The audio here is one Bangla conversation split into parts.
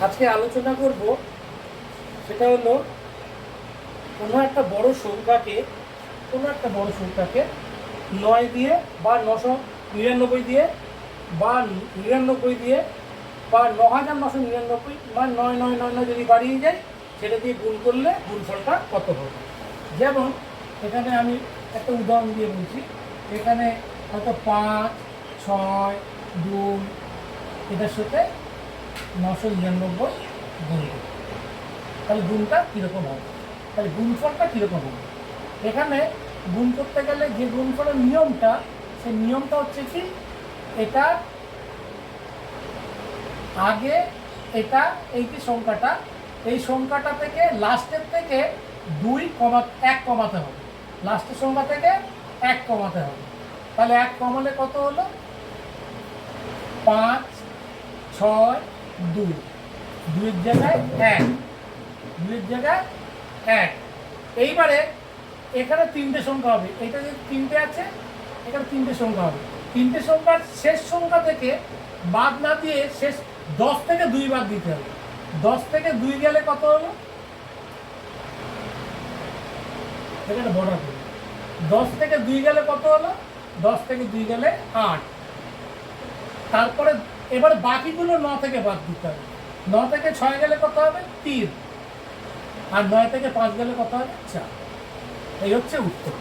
আজকে আলোচনা করব সেটা হলো কোনো একটা বড় সংখ্যাকে 9 দিয়ে বা 999 দিয়ে বা 99 দিয়ে বা 9999 বা 9999 যদি বাড়িয়ে যায় সেটা দিয়ে গুণ করলে গুণফলটা কত হবে। যেমন এখানে আমি একটা উদাহরণ দিয়ে বলছি, এখানে হয়তো 5, 6, 2 এটার সাথে 999 গুণ করব, তাহলে গুণটা কীরকম হবে, তাহলে গুণফলটা কীরকম হবে। এখানে গুণ করতে গেলে যে গুণফলের নিয়মটা, সেই নিয়মটা হচ্ছে কি, এটা আগে এটা এই যে সংখ্যাটা, এই সংখ্যাটা থেকে লাস্টের থেকে 1 কমাতে হবে, লাস্টের সংখ্যা থেকে 1 কমাতে হবে। তাহলে 1 কমালে কত হলো? 5, 6, 2, 2-এর জায়গায় 1, 2-এর জায়গায় 1। এইবারে এখানে 3টে সংখ্যা হবে, এটা যে 3টে আছে এখানে 3টে সংখ্যা হবে। 3টে সংখ্যার শেষ সংখ্যা থেকে বাদ না দিয়ে শেষ 10 থেকে 2 বাদ দিতে হবে। 10 থেকে 2 গেলে কত হলো? এখানে বর্ডার করি, 10 থেকে 2 গেলে কত হলো? 10 থেকে 2 গেলে 8। তারপরে এবার বাকিগুলো 9 থেকে বাদ দিতে হবে। 9 থেকে 6 গেলে কত হবে? 3। আর 9 থেকে 5 গেলে কত হবে? 4। এই হচ্ছে উত্তর।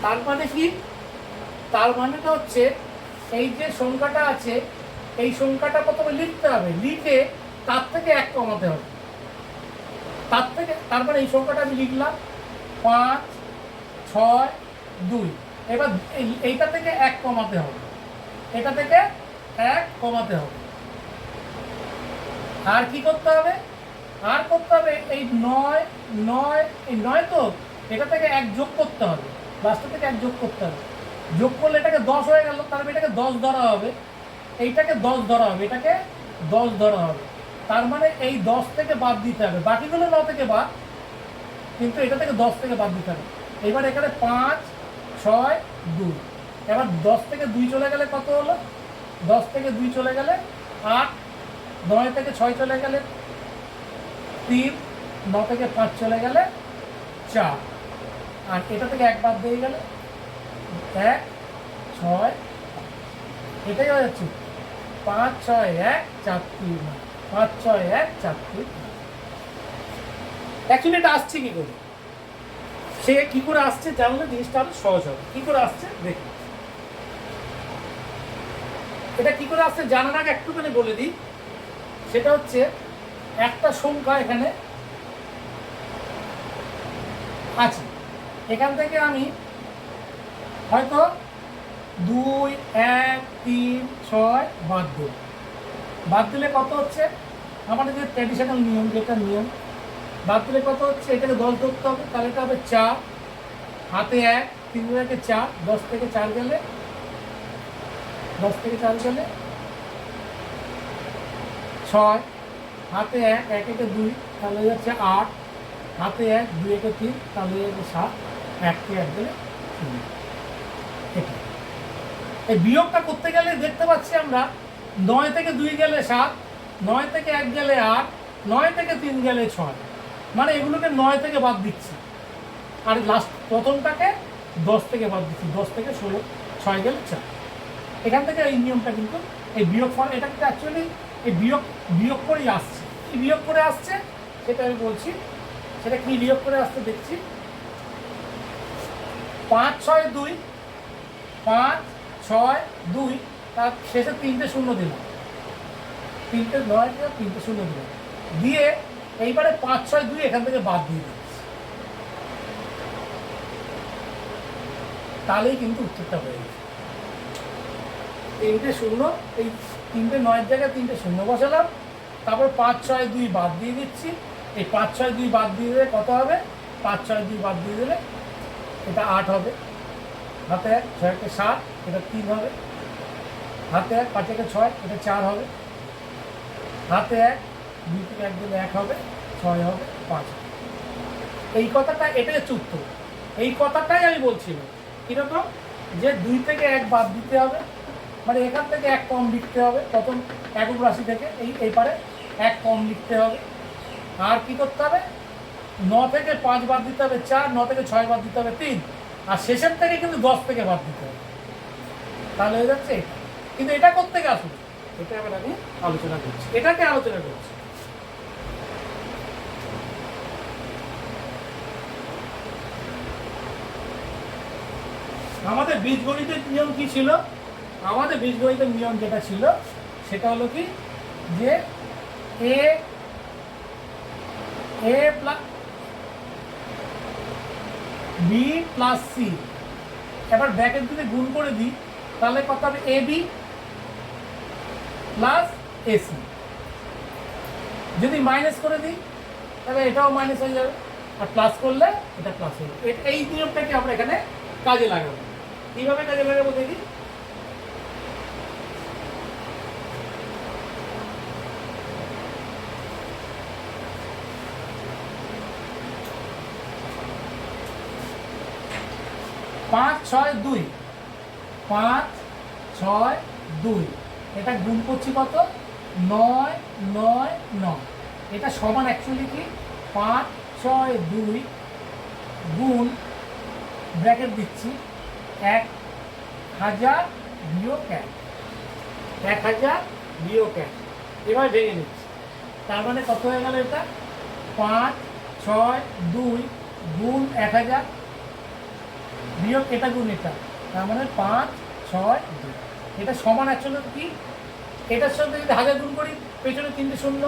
তার মানে কি? তার মানেটা হচ্ছে এই যে সংখ্যাটা আছে, এই সংখ্যাটা প্রথমে লিখতে হবে, লিখে তার থেকে 1 কমাতে হবে। তার মানে এই সংখ্যাটা আমি লিখলাম 5, 6, 2। এবার এইটা থেকে 1 কমাতে হবে, এটা থেকে 1 কমাতে হবে। আর কি করতে হবে? আর করতে হবে এই 9 তো এটা থেকে 1 যোগ করতে হবে, লাস্টের থেকে 1 যোগ করতে হবে। যোগ করলে এটাকে 10 হয়ে গেল, তারপরে এটাকে 10 ধরা হবে, এইটাকে 10 ধরা হবে, এটাকে 10 ধরা হবে। তার মানে এই 10 থেকে বাদ দিতে হবে, বাকিগুলো 9 থেকে বাদ, কিন্তু এটা থেকে 10 থেকে বাদ দিতে হবে। এবার এখানে 5, 6, 2। এবার 10 থেকে 2 চলে গেলে কত হলো? 10 থেকে 2 চলে গেলে 8, 9 থেকে 6 চলে গেলে 3, 9 থেকে 5 চলে গেলে 4। আর এটা থেকে 1 বাদ দিয়ে গেলে 1, 6, এটাই হয়ে যাচ্ছে 5, 6, 1, 4, 3, 5, 6, 1, 4, 3। অ্যাকচুয়ালি এটা আসছে কি করে? সে কি করে আসছে জানলে জিনিসটা আরো সহজ হবে। কি করে আসছে দেখুন। এটা কি করে আসছে জানার আগে একটুখানি বলে দিই, সেটা হচ্ছে একটা সংখ্যা এখানে আছে, এখান থেকে আমি হয়তো 2, 1, 3, 6 বাদ দেব। বাদ দিলে কত হচ্ছে? আমাদের যে ট্র্যাডিশনাল নিয়ম, যেটা নিয়ম, বাদ দিলে কত হচ্ছে? এটাকে 10 ধরতে হবে, তাহলে এটা হবে 4, হাতে 1, 3 থেকে 4, 10 থেকে 4 গেলে 6, হাতে 1, 1 একে 2, তাহলে হয়ে যাচ্ছে 8, হাতে 1, 2 একে 3, তাহলে হয়ে যাচ্ছে 7, 1 কে 1 গেলে 0। এটা এই বিয়োগটা করতে গেলে দেখতে পাচ্ছি আমরা 9 থেকে 2 গেলে 7, 9 থেকে 1 গেলে 8, 9 থেকে 3 গেলে 6। মানে এগুলোকে 9 থেকে বাদ দিচ্ছি, আর লাস্ট প্রথমটাকে 10 থেকে বাদ দিচ্ছি, 10 থেকে 16, 6 গেলে 4। এখান থেকে এই নিয়মটা কিন্তু এই বিয়োগ ফল, এটা কিন্তু অ্যাকচুয়ালি এই বিয়োগ করেই আসছে। কি বিয়োগ করে আসছে সেটা আমি বলছি, সেটা কি বিয়োগ করে আসছে দেখছি। 5, 6, 2, 5, 6, 2, তার শেষে 3টে শূন্য দিলাম, 3টে 9 দিলাম, 3টে শূন্য দিলাম, দিয়ে এইবারে 5, 6, 2 এখান থেকে বাদ দিয়ে দিচ্ছি, তাহলেই কিন্তু উত্তরটা হয়ে গেছে। 3টে শূন্য, এই 3টে 9-এর জায়গায় 3টে শূন্য বসালাম, তারপর 5, 6, 2 বাদ দিয়ে দিচ্ছি। এই 5, 6, 2 বাদ দিয়ে দিলে কত হবে? 5, 6, 2 বাদ দিয়ে দিলে এটা 8 হবে, হাতে 1, 6 একে 7, এটা 3 হবে, হাতে 1, 5 একে 6, এটা 4 হবে, হাতে 1, 2 থেকে 1 দিলে 1 হবে, 6 হবে, 5 হবে। এই কথাটা, এটাই হচ্ছে উত্তর। এই কথাটাই আমি বলছিলাম, কীরকম? যে 2 থেকে 1 বাদ দিতে হবে, মানে এখান থেকে এক কম লিখতে হবে, প্রথম একক রাশি থেকে এই পারে এক কম লিখতে হবে। আর কি করতে হবে, 9 থেকে 5 বাদ দিতে হবে 4, 9 থেকে 6 বাদ দিতে হবে 3, আর শেষের থেকে কিন্তু 10 থেকে বাদ দিতে হবে। তাহলে হয়ে যাচ্ছে এটা। কিন্তু এটা করতে গিয়ে আসুন, এটা এবার আমি আলোচনা করছি, এটাকে আলোচনা করছি। আমাদের বীজগণিতের নিয়ম কি ছিল? আমাদের বীজগণিতের নিয়ম যেটা ছিল সেটা হলো কি, যে এ প্লাস বি প্লাস সি, এবার ব্র্যাকেট যদি গুণ করে দিই তাহলে কত হবে, এ বি প্লাস এসি। যদি মাইনাস করে দিই তাহলে এটাও মাইনাস হয়ে যাবে, আর প্লাস করলে এটা প্লাস হয়ে যাবে। এই নিয়মটাকে আমরা এখানে কাজে লাগাবো। কীভাবে কাজে লাগাবো দেখি। পাঁচ ছয় দুই, 5 6 2, এটা গুণ করছি কত, 9 9 9। এটা সমান অ্যাকচুয়ালি কি, 5 6 2 গুণ ব্র্যাকেট দিচ্ছি 1000 বিয়োগ 1, 1000 বিয়োগ 1। এবার ভেঙে নিচ্ছি, তার মানে কত হয়ে গেল, এটা 5 6 2 গুণ 1000 বিয়োগ এটা গুণ এটা, তার মানে 5 6 2। এটা সমান অ্যাকচুয়ালি কি, এটার সঙ্গে যদি 1000 গুণ করি পেছনে 3টে শূন্য,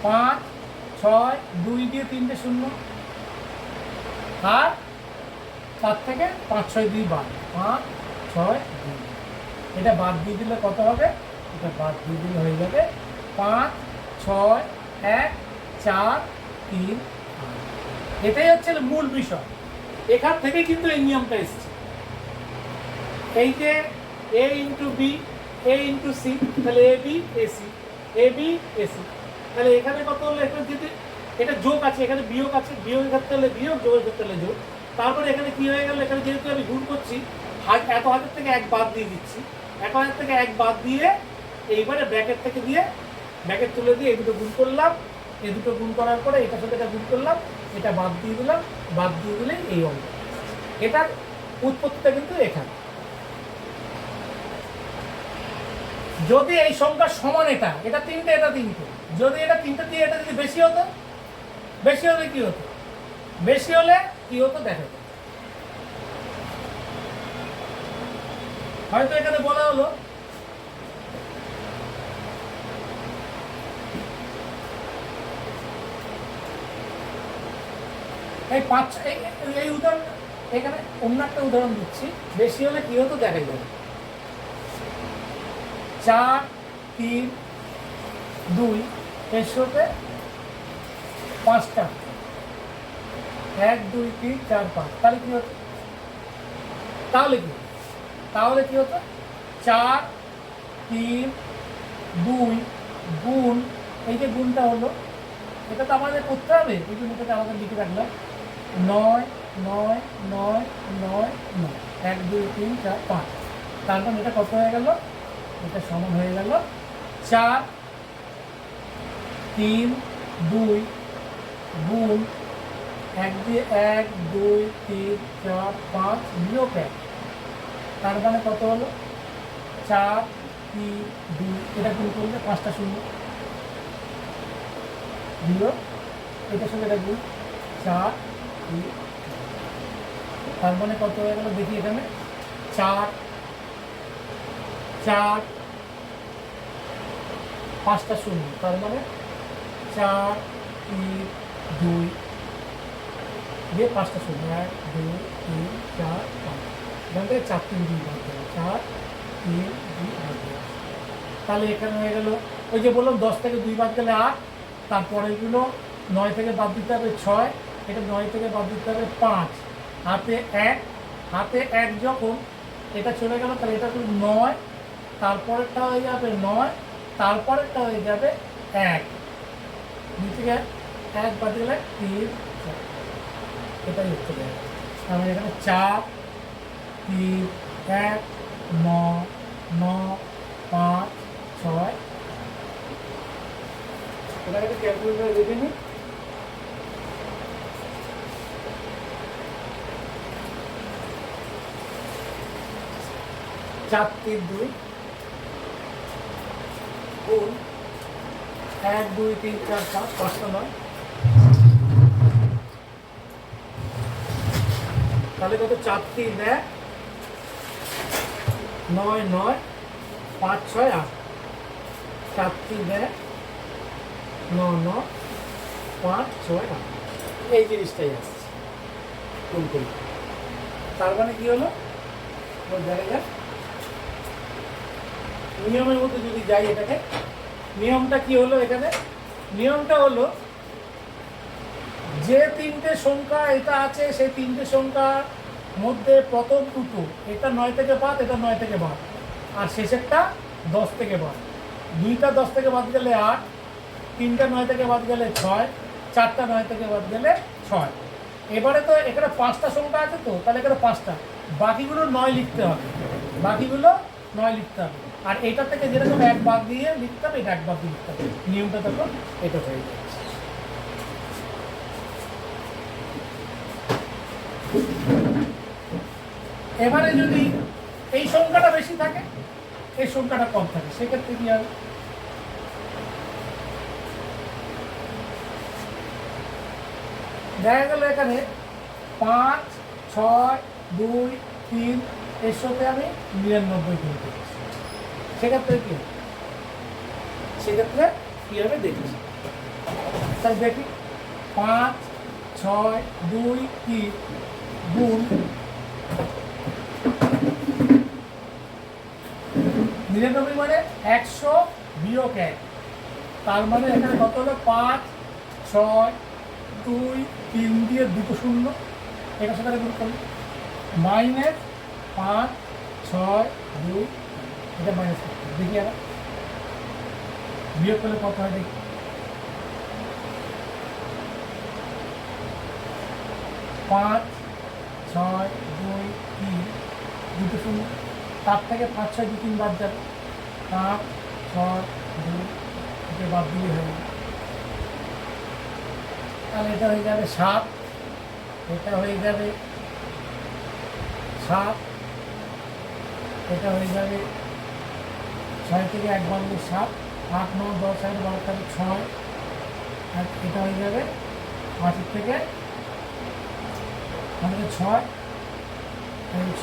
5 6 2 দিয়ে 3টে শূন্য, আর তার থেকে 5 6 2 বাদ, 5 6 2। এটা বাদ দিয়ে দিলে কত হবে, এটা বাদ দিয়ে দিলে হয়ে যাবে 5 6 1 4 3 8। এটাই হচ্ছে মূল বিষয়। এখান থেকে কিন্তু এই নিয়মটা এসছে। এই যে এ ইন্টু বি, এ ইন্টু সি, তাহলে A B AC, A B AC. তাহলে এখানে কত হলো, এখানে যদি এটা যোগ আছে, এখানে বিয়োগ আছে, বিয়োগের ক্ষেত্রে হলে বিয়োগ, যোগের ক্ষেত্রে হলে যোগ। তারপরে এখানে কি হয়ে গেল, এখানে যেহেতু আমি গুণ করছি, 1000 থেকে 1 বাদ দিয়ে দিচ্ছি, 1000 থেকে 1 বাদ দিয়ে এইবারে ব্র্যাকেট থেকে দিয়ে ব্র্যাকেট তুলে দিয়ে এই দুটো গুণ করলাম, এই দুটো গুণ করার পরে এটার সাথে এটা গুণ করলাম, এটা বাদ দিয়ে দিলাম, বাদ দিয়ে দিলে এই অঙ্ক। এটার উৎপত্তিটা কিন্তু এখানে। যদি এই সংখ্যা সমান, এটা 3টে, এটা 3টে, যদি এটা 3টে দিয়ে এটা যদি বেশি হতো, বেশি হলে কি হতো, বেশি হলে কি হতো দেখা যায়। হয়তো এখানে বলা হলো এই 5, এই উদাহরণ, এখানে অন্য একটা উদাহরণ দিচ্ছি, বেশি হলে কি হতো দেখা যাবে। 4 3 2 এর সাথে 5টা, 1 2 3 4 5, তাহলে কি হতো, তাহলে কি হতো 4 3 2 গুণ, এই যে গুণটা হলো, এটা তো আমাদের করতে হবে, এই জন্য এটাকে আমাদের লিখে রাখলাম 9 9 9 9 9, 1 2 3 4 5। তারপর এটা কত হয়ে গেল, এটা সমান হয়ে গেল 4 3 2 গুণ 1 দিয়ে 1 2 3 4 5 বিয়োগ 1, তার মানে কত হলো 4 3 2, এটা গুণ করলে 5টা শূন্য বিয়োগ এটার সঙ্গে এটা গুণ 4 3, তার মানে কত হয়ে গেল দেখি, এখানে 4 4 5টা শূন্য, তার মানে 4 3 2 দিয়ে 5টা শূন্য, 1 2 3 4 5, এখান থেকে 4 3 2 বাদ দেবে, 4 3 2 বাদ দেবে। তাহলে এখানে হয়ে গেল, ওই যে বললাম 10 থেকে 2 বাদ গেলে 8, তারপরে এগুলো 9 থেকে বাদ দিতে হবে 6, এটা 9 থেকে বাদ দিতে হবে 5, হাতে 1, হাতে 1 যখন এটা চলে গেল, তাহলে এটা 9, তারপরেরটা হয়ে যাবে 9, তারপরেরটা হয়ে যাবে 1, নিচে 1 বাদ গেলে 3 4, এটাই হচ্ছে তাহলে এখানে 4 3 1 9 9 5 6 এটাকে একটু ক্যালকুলেটারে দেখে নিই। 4 3 2 গুণ 1 2 3 4 5 5টা 9, তাহলে কত 4 3 1 9 9 5 6 8, 4 3 1 9 9 5 6 8, এই জিনিসটাই আসছে কোন কোন। তার মানে কি হলো দেখা যাক নিয়মের মধ্যে যদি যাই, এটাকে নিয়মটা কি হলো, এখানে নিয়মটা হলো যে তিনটে সংখ্যা এটা আছে সেই তিনটে সংখ্যার মধ্যে প্রথম দুটো, এটা 9 থেকে বাদ, এটা 9 থেকে বাদ, আর শেষেরটা 10 থেকে বাদ। দুইটা 10 থেকে বাদ গেলে 8, তিনটা 9 থেকে বাদ গেলে 6, চারটা 9 থেকে বাদ গেলে 6। এবারে তো এখানে 5টা সংখ্যা আছে, তো তাহলে এখানে 5টা, বাকিগুলো 9 লিখতে হবে, বাকিগুলো 9 লিখতে হবে। আর এটা থেকে যেরকম 1 বাদ দিয়ে লিখতে হবে, এটা 1 বাদ দিয়ে লিখতে হবে, নিয়মটা তখন এটা হয়ে যাচ্ছে। এবারে যদি এই সংখ্যাটা বেশি থাকে, এই সংখ্যাটা কম থাকে, সেক্ষেত্রে কি হবে, দেখা গেল এখানে 5 6 2 3 এর সাথে আমি 99 কিনতে পারছি, সেক্ষেত্রে কি হবে, সেক্ষেত্রে কি হবে দেখেছি। তাই দেখি 5 6 2 3 গুণ 99 মানে 100 বিয়োগ 1, তার মানে এখানে কত হলো 5 6 2 3 দিয়ে দুটো শূন্য, এটা সাথে গুণ করলে মাইনাস 5 6 2, এটা মাইনাস দেখি আবার বিয়োগ করলে কত হয় দেখি, 5 6 2 3 দুটো শূন্য, তার থেকে 5 6 2 3 বাদ যাবে, 5 6 2 থেকে বাদ দিয়ে হয়ে যাবে, তাহলে এটা হয়ে যাবে 7, এটা হয়ে যাবে 7, এটা হয়ে যাবে 6 থেকে 1 বাদ দিয়ে 7, 8 9 10 11 12 13 6, আর এটা হয়ে যাবে 5 থেকে 6 6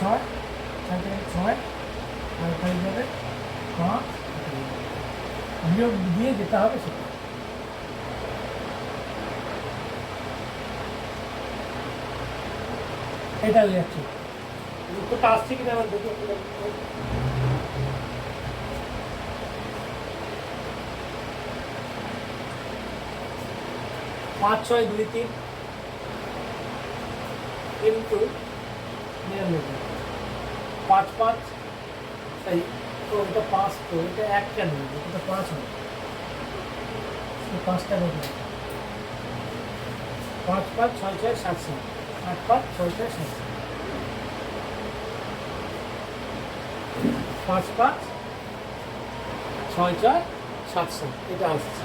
4 থেকে 6, আর এটা হয়ে যাবে 5, বিয়োগ দিয়ে যেতে হবে সেটা। এটা হয়ে যাচ্ছে উত্তরটা আসছে কিনা আমার দেখে 5 6 2 3 কিন্তু 99 5 5, তাই তো এটা 5, তো এটা 1 কেন, এটা 5 হবে, 5টা হবে 5 5 6 6 7 7, 8 5 6 6 7 5 5 6 4 7 7, এটা আসছে।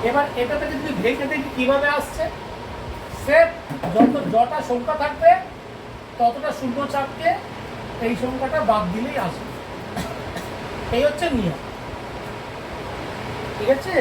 এবার এটা থেকে যদি ভেঙে দেখি কিভাবে আসছে, সেট যটা সংখ্যা থাকবে ততটা শূন্য চাপকে এই সংখ্যাটা বাদ দিলেই আসবে, এই হচ্ছে নিয়ম, ঠিক আছে।